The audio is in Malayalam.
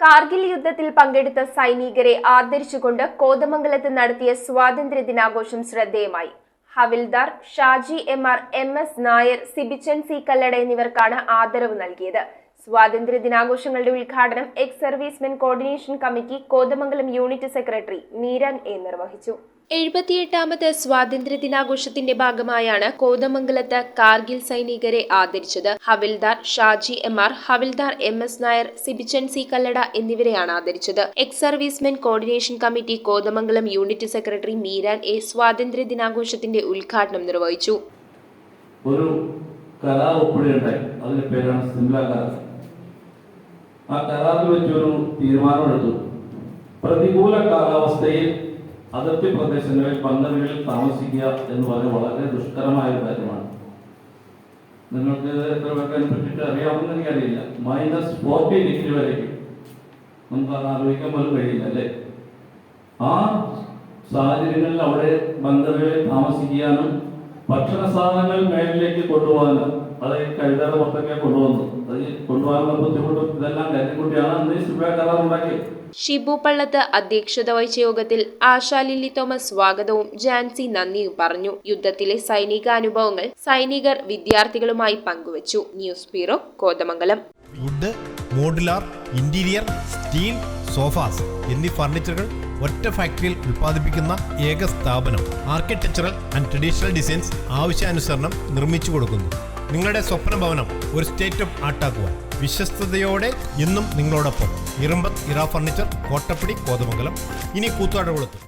കാർഗിൽ യുദ്ധത്തിൽ പങ്കെടുത്ത സൈനികരെ ആദരിച്ചുകൊണ്ട് കോതമംഗലത്ത് നടത്തിയ സ്വാതന്ത്ര്യ ദിനാഘോഷം ശ്രദ്ധേയമായി. ഹവിൽദാർ Shaji M R, M S. Nair, Sibichan C Kallada എന്നിവർക്കാണ് ആദരവ് നൽകിയത്. സ്വാതന്ത്ര്യ ദിനാഘോഷങ്ങളുടെ ഉദ്ഘാടനം ex servicemen coordination committee Kothamangalam unit secretary Meeran A നിർവഹിച്ചു. 78ാമത് സ്വാതന്ത്ര്യ ദിനാഘോഷത്തിന്റെ ഭാഗമായാണ് കോതമംഗലത്ത് കാർഗിൽ സൈനികരെ ആദരിച്ചത്. ഹവിൽദാർ ഷാജി എം.ആർ, ഹവിൽദാർ എം.എസ്. നായർ, സിബിച്ചൻ സി കല്ലട എന്നിവരെയാണ് ആദരിച്ചത്. Ex servicemen coordination committee Kothamangalam unit secretary Meeran A സ്വാതന്ത്ര്യ ദിനാഘോഷത്തിന്റെ ഉദ്ഘാടനം നിർവഹിച്ചു. ഒരു കരാർ ഒപ്പിടുകയുണ്ടായി. അതിന്റെ പേരാണ് സിംല കരാർ. ആ കരാറിൽ വെച്ചൊരു തീരുമാനമെടുത്തു. പ്രതികൂല കാലാവസ്ഥയിൽ അതിർത്തി പ്രദേശങ്ങളിൽ ബങ്കറുകളിൽ താമസിക്കുക എന്ന് പറയുന്നത് വളരെ ദുഷ്കരമായ ഒരു കാര്യമാണ്. നിങ്ങൾക്ക് എത്ര പേർക്കതിനെ പറ്റിയിട്ട് അറിയാമെന്ന് എനിക്കറിയില്ല. -40 ഡിഗ്രി വരേക്കും നമുക്ക് അത് ആലോചിക്കാൻ പോലും കഴിയില്ല, അല്ലേ? ആ സാഹചര്യങ്ങളിൽ അവിടെ ബങ്കറുകളിൽ താമസിക്കാനും ഭക്ഷണ സാധനങ്ങൾ മേലിലേക്ക് കൊണ്ടുപോകാനും അത് കഴുതയുടെ പുറത്തൊക്കെ കൊണ്ടുവന്നു. അത് കൊണ്ടുപോകാനുള്ള ബുദ്ധിമുട്ടും ഇതെല്ലാം കരുതിക്കൂട്ടിയാണ് അന്ന് ഈ സിംല കരാർ ഉണ്ടാക്കിയത്. ഷിബു പള്ളത്ത് അധ്യക്ഷത വഹിച്ച യോഗത്തിൽ ആശാ ലില്ലി തോമസ് സ്വാഗതവും ജാൻസി നന്ദിയും പറഞ്ഞു. യുദ്ധത്തിലെ സൈനികാനുഭവങ്ങൾ സൈനികർ വിദ്യാർത്ഥികളുമായി പങ്കുവച്ചു. News bureau, Kothamangalam. Wood, modular, interior, steel, sofas എന്നീ ഫർണിച്ചറുകൾ ഒറ്റ ഫാക്ടറിയിൽ ഉൽപ്പാദിപ്പിക്കുന്ന ഏക സ്ഥാപനം. ആർക്കിടെക്ചറൽ ആൻഡ് ട്രഡീഷണൽ ഡിസൈൻസ് ആവശ്യാനുസരണം നിർമ്മിച്ചു കൊടുക്കുന്നു. നിങ്ങളുടെ സ്വപ്ന ഭവനം ഒരു സ്റ്റേറ്റ് ഓഫ് ആർട്ടാക്കുവാൻ വിശ്വസ്തയോടെ എന്നും നിങ്ങളോടൊപ്പം. ഇറമ്പത്ത് ഇറ ഫർണിച്ചർ, കോട്ടപ്പടി, കോതമംഗലം. ഇനി കൂത്താട്ടുകുളത്ത്.